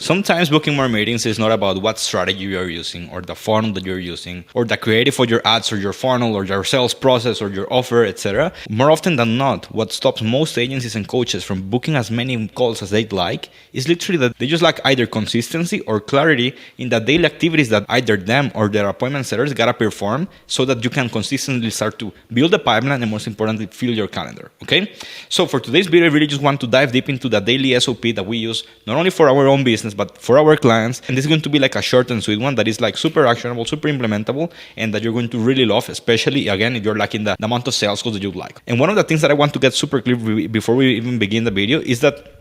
Sometimes booking more meetings is not about what strategy you're using or the funnel that you're using or the creative for your ads or your funnel or your sales process or your offer, etc. More often than not, what stops most agencies and coaches from booking as many calls as they'd like is literally that they just lack either consistency or clarity in the daily activities that either them or their appointment setters gotta perform so that you can consistently start to build a pipeline and most importantly, fill your calendar, okay? So for today's video, I really just want to dive deep into the daily SOP that we use not only for our own business, but for our clients. And this is going to be like a short and sweet one that is like super actionable, super implementable, and that you're going to really love, especially again, if you're lacking the amount of sales calls that you'd like. And one of the things that I want to get super clear before we even begin the video is that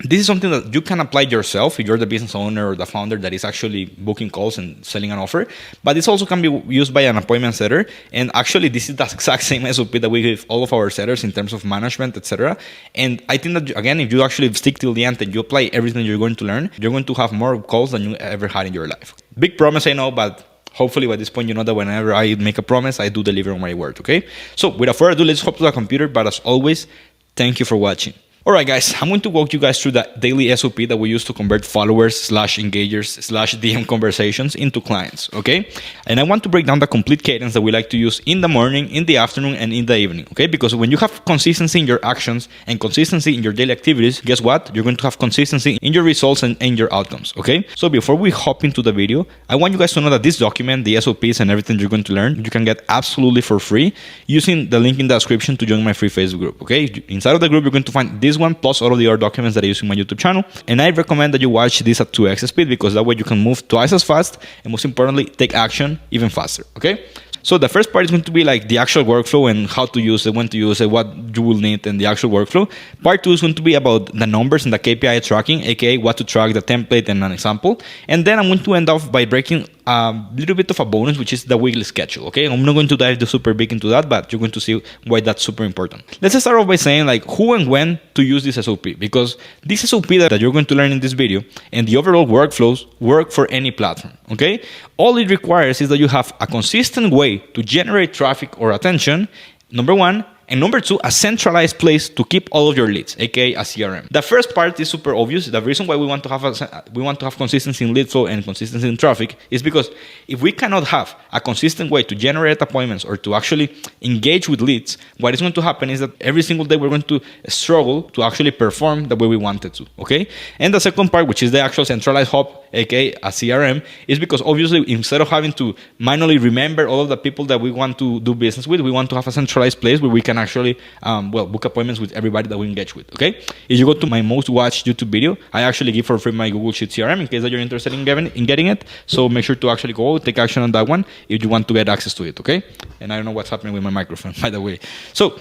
this is something that you can apply yourself if you're the business owner or the founder that is actually booking calls and selling an offer. But this also can be used by an appointment setter. And actually, this is the exact same SOP that we give all of our setters in terms of management, etc. And I think that, again, if you actually stick till the end and you apply everything you're going to learn, you're going to have more calls than you ever had in your life. Big promise, I know, but hopefully by this point, you know that whenever I make a promise, I do deliver on my word, okay? So without further ado, let's hop to the computer. But as always, thank you for watching. Alright guys, I'm going to walk you guys through the daily SOP that we use to convert followers / engagers / DM conversations into clients, okay? And I want to break down the complete cadence that we like to use in the morning, in the afternoon, and in the evening, okay? Because when you have consistency in your actions and consistency in your daily activities, guess what? You're going to have consistency in your results and in your outcomes, okay? So before we hop into the video, I want you guys to know that this document, the SOPs and everything you're going to learn, you can get absolutely for free using the link in the description to join my free Facebook group, okay? Inside of the group, you're going to find this one plus all of the other documents that I use in my YouTube channel. And I recommend that you watch this at 2x speed because that way you can move twice as fast and most importantly, take action even faster, okay? So the first part is going to be like the actual workflow and how to use it, when to use it, what you will need, and the actual workflow. Part 2 is going to be about the numbers and the KPI tracking, aka what to track, the template, and an example. And then I'm going to end off by breaking a little bit of a bonus, which is the weekly schedule, okay? I'm not going to dive super big into that, but you're going to see why that's super important. Let's start off by saying like who and when to use this SOP, because this SOP that you're going to learn in this video and the overall workflows work for any platform, okay? All it requires is that you have a consistent way to generate traffic or attention, number one, and number two, a centralized place to keep all of your leads, aka a CRM. The first part is super obvious. The reason why we want to have consistency in lead flow and consistency in traffic is because if we cannot have a consistent way to generate appointments or to actually engage with leads, what is going to happen is that every single day we're going to struggle to actually perform the way we wanted to, okay? And the second part, which is the actual centralized hub, aka a CRM, is because obviously instead of having to manually remember all of the people that we want to do business with, we want to have a centralized place where we can actually book appointments with everybody that we engage with, okay? If you go to my most watched YouTube video, I actually give for free my Google Sheet CRM in case that you're interested in getting it. So make sure to actually go take action on that one if you want to get access to it, okay? And I don't know what's happening with my microphone, by the way. So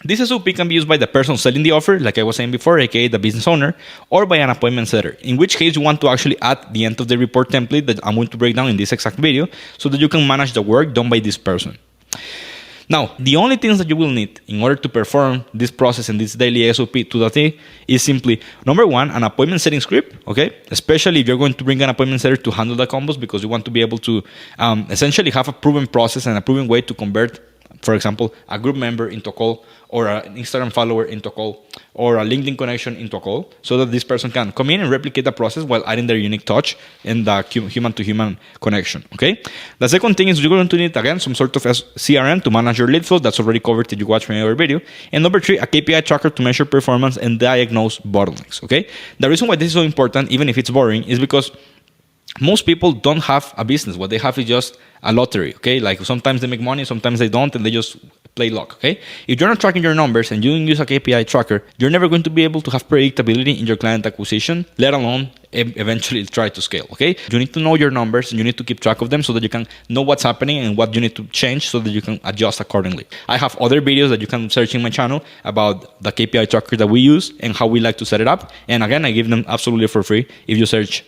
this SOP can be used by the person selling the offer, like I was saying before, aka the business owner, or by an appointment setter, in which case you want to actually add the end of the report template that I'm going to break down in this exact video so that you can manage the work done by this person. Now, the only things that you will need in order to perform this process and this daily SOP to the T is simply, number one, an appointment setting script, okay? Especially if you're going to bring an appointment setter to handle the combos because you want to be able to essentially have a proven process and a proven way to convert, for example, a group member into a call or an Instagram follower into a call or a LinkedIn connection into a call so that this person can come in and replicate the process while adding their unique touch and the human-to-human connection, okay? The second thing is you're going to need, again, some sort of CRM to manage your lead flow. That's already covered if you watch my other video. And number three, a KPI tracker to measure performance and diagnose bottlenecks, okay? The reason why this is so important, even if it's boring, is because most people don't have a business. What they have is just a lottery, okay? Like sometimes they make money, sometimes they don't, and they just play luck, okay? If you're not tracking your numbers and you don't use a KPI tracker, you're never going to be able to have predictability in your client acquisition, let alone eventually try to scale, okay? You need to know your numbers and you need to keep track of them so that you can know what's happening and what you need to change so that you can adjust accordingly. I have other videos that you can search in my channel about the KPI tracker that we use and how we like to set it up. And again, I give them absolutely for free if you search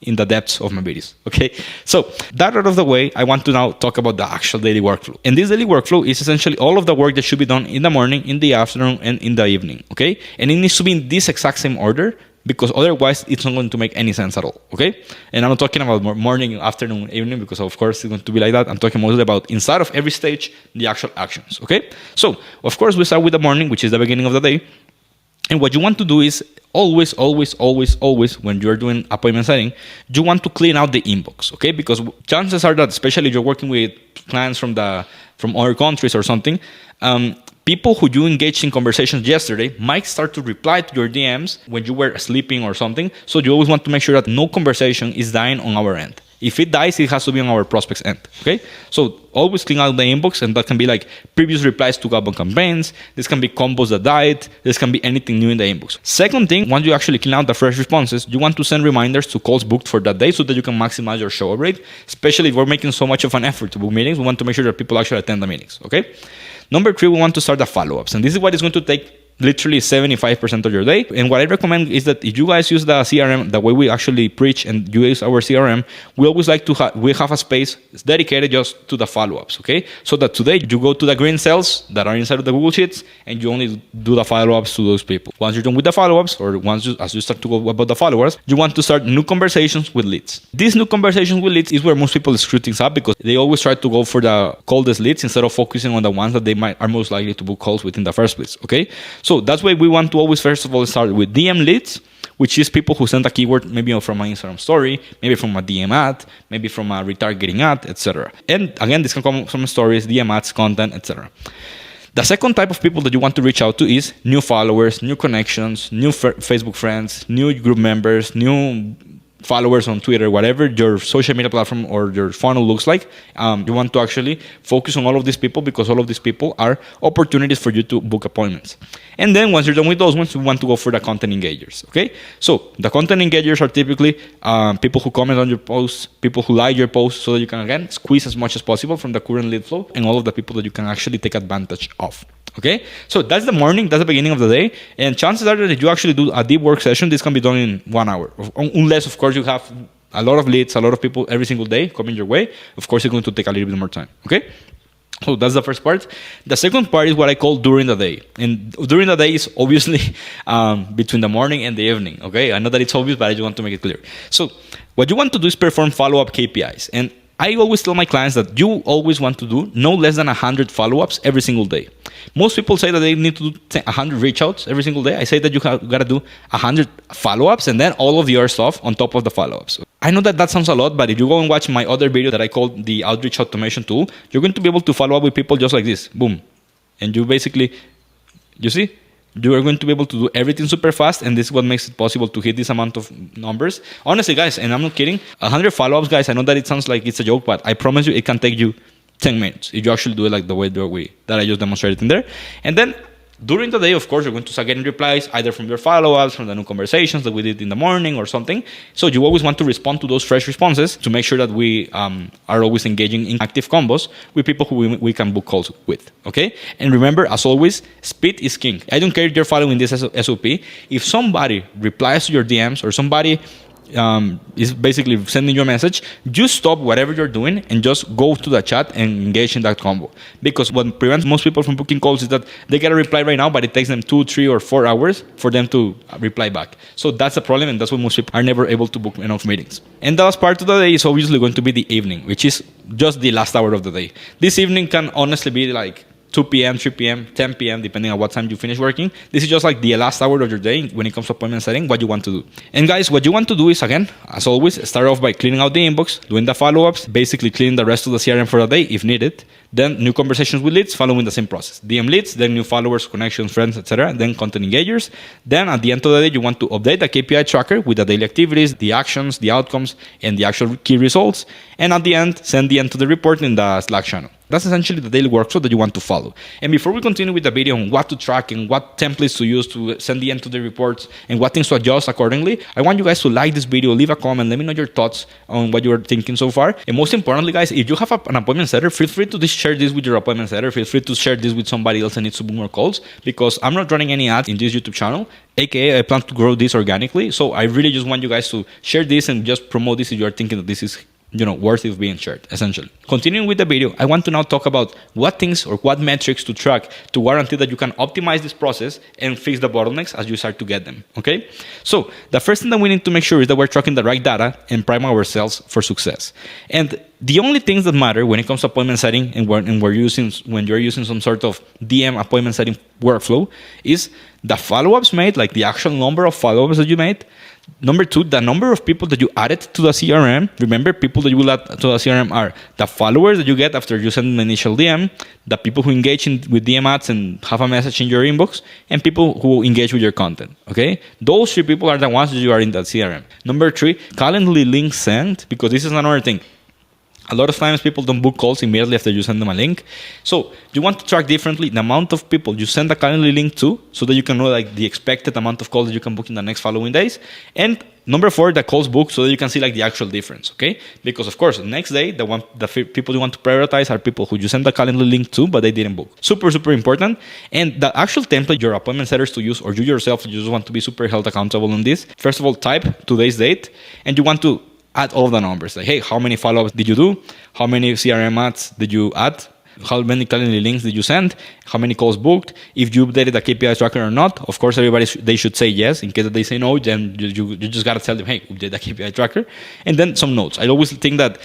in the depths of my videos, okay? So that out of the way, I want to now talk about the actual daily workflow. And this daily workflow is essentially all of the work that should be done in the morning, in the afternoon, and in the evening, okay? And it needs to be in this exact same order because otherwise it's not going to make any sense at all, okay? And I'm not talking about morning, afternoon, evening, because of course it's going to be like that. I'm talking mostly about inside of every stage, the actual actions, okay? So, of course, we start with the morning, which is the beginning of the day. And what you want to do is always, when you're doing appointment setting, you want to clean out the inbox, okay? Because chances are that, especially if you're working with clients from other countries or something, people who you engaged in conversations yesterday might start to reply to your DMs when you were sleeping or something. So you always want to make sure that no conversation is dying on our end. If it dies, it has to be on our prospect's end, okay? So always clean out the inbox, and that can be like previous replies to outbound campaigns. This can be combos that died. This can be anything new in the inbox. Second thing, once you actually clean out the fresh responses, you want to send reminders to calls booked for that day so that you can maximize your show rate, especially if we're making so much of an effort to book meetings. We want to make sure that people actually attend the meetings, okay? Number 3, we want to start the follow-ups, and this is what is going to take literally 75% of your day. And what I recommend is that if you guys use the CRM the way we actually preach and you use our CRM, we always like to have a space dedicated just to the follow-ups, okay? So that today you go to the green cells that are inside of the Google Sheets and you only do the follow-ups to those people. Once you're done with the follow-ups, or as you start to go about the followers, you want to start new conversations with leads. These new conversations with leads is where most people screw things up, because they always try to go for the coldest leads instead of focusing on the ones that are most likely to book calls with in the first place, okay? So that's why we want to always, first of all, start with DM leads, which is people who send a keyword maybe from an Instagram story, maybe from a DM ad, maybe from a retargeting ad, etc. And again, this can come from stories, DM ads, content, etc. The second type of people that you want to reach out to is new followers, new connections, new Facebook friends, new group members, new followers on Twitter, whatever your social media platform or your funnel looks like. You want to actually focus on all of these people, because all of these people are opportunities for you to book appointments. And then once you're done with those ones, you want to go for the content engagers, okay? So the content engagers are typically people who comment on your posts, people who like your posts, so that you can, again, squeeze as much as possible from the current lead flow and all of the people that you can actually take advantage of. Okay, so that's the morning, that's the beginning of the day, and chances are that if you actually do a deep work session, this can be done in 1 hour, unless, of course, you have a lot of leads, a lot of people every single day coming your way. Of course, it's going to take a little bit more time. Okay, so that's the first part. The second part is what I call during the day, and during the day is obviously between the morning and the evening. Okay, I know that it's obvious, but I just want to make it clear. So what you want to do is perform follow-up KPIs, and I always tell my clients that you always want to do no less than 100 follow-ups every single day. Most people say that they need to do 100 reach outs every single day. I say that you got to do 100 follow-ups and then all of the other stuff on top of the follow-ups. I know that sounds a lot, but if you go and watch my other video that I call the outreach automation tool, you're going to be able to follow up with people just like this. Boom. And you basically, you see? You are going to be able to do everything super fast, and this is what makes it possible to hit this amount of numbers. Honestly, guys, and I'm not kidding, 100 follow-ups, guys, I know that it sounds like it's a joke, but I promise you it can take you 10 minutes if you actually do it like the way that I just demonstrated in there. And then during the day, of course, you're going to start getting replies either from your follow-ups, from the new conversations that we did in the morning or something. So you always want to respond to those fresh responses to make sure that we are always engaging in active combos with people who we can book calls with, okay? And remember, as always, speed is king. I don't care if you're following this SOP. If somebody replies to your DMs or somebody is basically sending you a message, just stop whatever you're doing and just go to the chat and engage in that combo. Because what prevents most people from booking calls is that they get a reply right now, but it takes them 2, 3, or 4 hours for them to reply back. So that's a problem, and that's why most people are never able to book enough meetings. And the last part of the day is obviously going to be the evening, which is just the last hour of the day. This evening can honestly be like 2 p.m., 3 p.m., 10 p.m., depending on what time you finish working. This is just like the last hour of your day when it comes to appointment setting, what you want to do. And guys, what you want to do is, again, as always, start off by cleaning out the inbox, doing the follow-ups, basically cleaning the rest of the CRM for the day if needed. Then new conversations with leads, following the same process. DM leads, then new followers, connections, friends, etc. Then content engagers. Then at the end of the day, you want to update the KPI tracker with the daily activities, the actions, the outcomes, and the actual key results. And at the end, send the end to the report in the Slack channel. That's essentially the daily workflow that you want to follow. And before we continue with the video on what to track and what templates to use to send the end to the reports and what things to adjust accordingly, I want you guys to like this video, leave a comment, let me know your thoughts on what you're thinking so far. And most importantly, guys, if you have an appointment setter, feel free to share this with your appointment setter. Feel free to share this with somebody else that needs to book more calls, because I'm not running any ads in this YouTube channel. AKA, I plan to grow this organically. So I really just want you guys to share this and just promote this if you are thinking that this is worthy of being shared, essentially. Continuing with the video, I want to now talk about what things or what metrics to track to guarantee that you can optimize this process and fix the bottlenecks as you start to get them, okay? So the first thing that we need to make sure is that we're tracking the right data and prime ourselves for success. And the only things that matter when it comes to appointment setting and when you're using some sort of DM appointment setting workflow is the follow-ups made, like the actual number of follow-ups that you made. Number two, the number of people that you added to the CRM. Remember, people that you will add to the CRM are the followers that you get after you send an initial DM, the people who engage with DM ads and have a message in your inbox, and people who engage with your content, okay? Those three people are the ones that you are in that CRM. Number three, Calendly link sent, because this is another thing. A lot of times people don't book calls immediately after you send them a link. So you want to track differently the amount of people you send a Calendly link to so that you can know like the expected amount of calls that you can book in the next following days. And number four, the calls booked so that you can see like the actual difference, okay? Because of course, the next day, the people you want to prioritize are people who you send the Calendly link to, but they didn't book. Super, super important. And the actual template your appointment setters to use, or you yourself, you just want to be super held accountable on this. First of all, type today's date, and you want to add all of the numbers. Like, hey, how many follow-ups did you do? How many CRM ads did you add? How many Calendly links did you send? How many calls booked? If you updated the KPI tracker or not. Of course, they should say yes. In case that they say no, then you just got to tell them, hey, update the KPI tracker. And then some notes. I always think that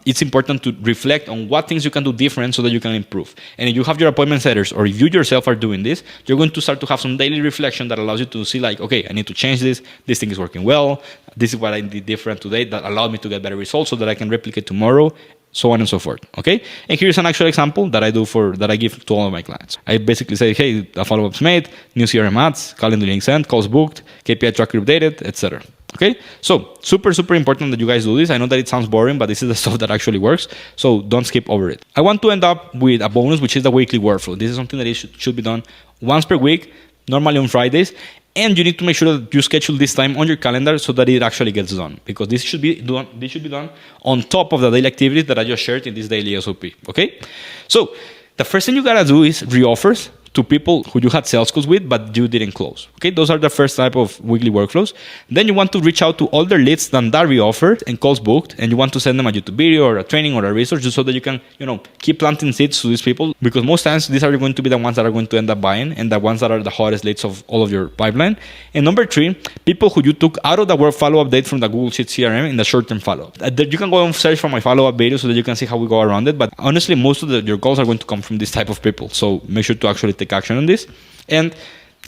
it's important to reflect on what things you can do different so that you can improve. And if you have your appointment setters, or if you yourself are doing this, you're going to start to have some daily reflection that allows you to see like, okay, I need to change this. This thing is working well. This is what I did different today that allowed me to get better results so that I can replicate tomorrow, so on and so forth. Okay. And here's an actual example that I give to all of my clients. I basically say, hey, the follow-ups made, new CRM ads, Calendly link sent, calls booked, KPI tracker updated, etc. Okay, so super, super important that you guys do this. I know that it sounds boring, but this is the stuff that actually works. So don't skip over it. I want to end up with a bonus, which is the weekly workflow. This is something that should be done once per week, normally on Fridays. And you need to make sure that you schedule this time on your calendar so that it actually gets done. Because this should be done on top of the daily activities that I just shared in this daily SOP. Okay, so the first thing you gotta do is reoffers to people who you had sales calls with, but you didn't close. Okay, those are the first type of weekly workflows. Then you want to reach out to all their leads that are reoffered and calls booked, and you want to send them a YouTube video or a training or a resource just so that you can, keep planting seeds to these people, because most times these are going to be the ones that are going to end up buying and the ones that are the hottest leads of all of your pipeline. And number three, people who you took out of the work follow-up date from the Google Sheets CRM in the short-term follow-up. You can go and search for my follow-up video so that you can see how we go around it. But honestly, most of your calls are going to come from this type of people. So make sure to actually take action on this. And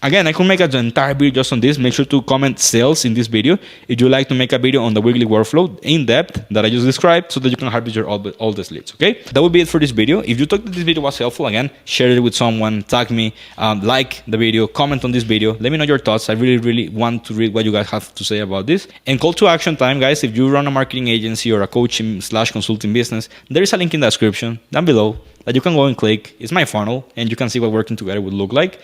again, I could make an entire video just on this. Make sure to comment sales in this video if you like to make a video on the weekly workflow in depth that I just described so that you can harvest your all these leads, okay? That would be it for this video. If you thought that this video was helpful, again, share it with someone, tag me, like the video, comment on this video. Let me know your thoughts. I really, really want to read what you guys have to say about this. And call to action time, guys. If you run a marketing agency or a coaching/consulting business, there is a link in the description down below that you can go and click. It's my funnel, and you can see what working together would look like.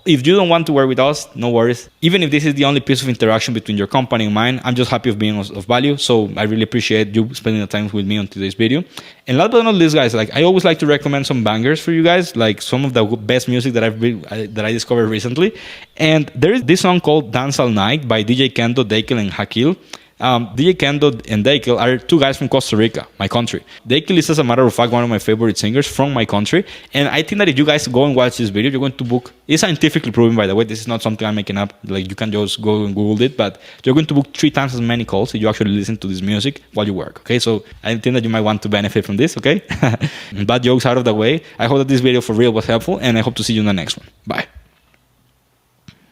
If you don't want to work with us, no worries. Even if this is the only piece of interaction between your company and mine, I'm just happy of being of value. So I really appreciate you spending the time with me on today's video. And last but not least, guys, like I always like to recommend some bangers for you guys, like some of the best music that I discovered recently. And there is this song called Dance All Night by DJ Kendo, Dakel, and Hakil. DJ Kendo and Dakel are two guys from Costa Rica, my country. Dakel is, as a matter of fact, one of my favorite singers from my country. And I think that if you guys go and watch this video, you're going to book, it's scientifically proven, by the way, this is not something I'm making up, like you can just go and Google it, but you're going to book 3 times as many calls if you actually listen to this music while you work, okay? So I think that you might want to benefit from this, okay? Bad jokes out of the way. I hope that this video for real was helpful, and I hope to see you in the next one. Bye.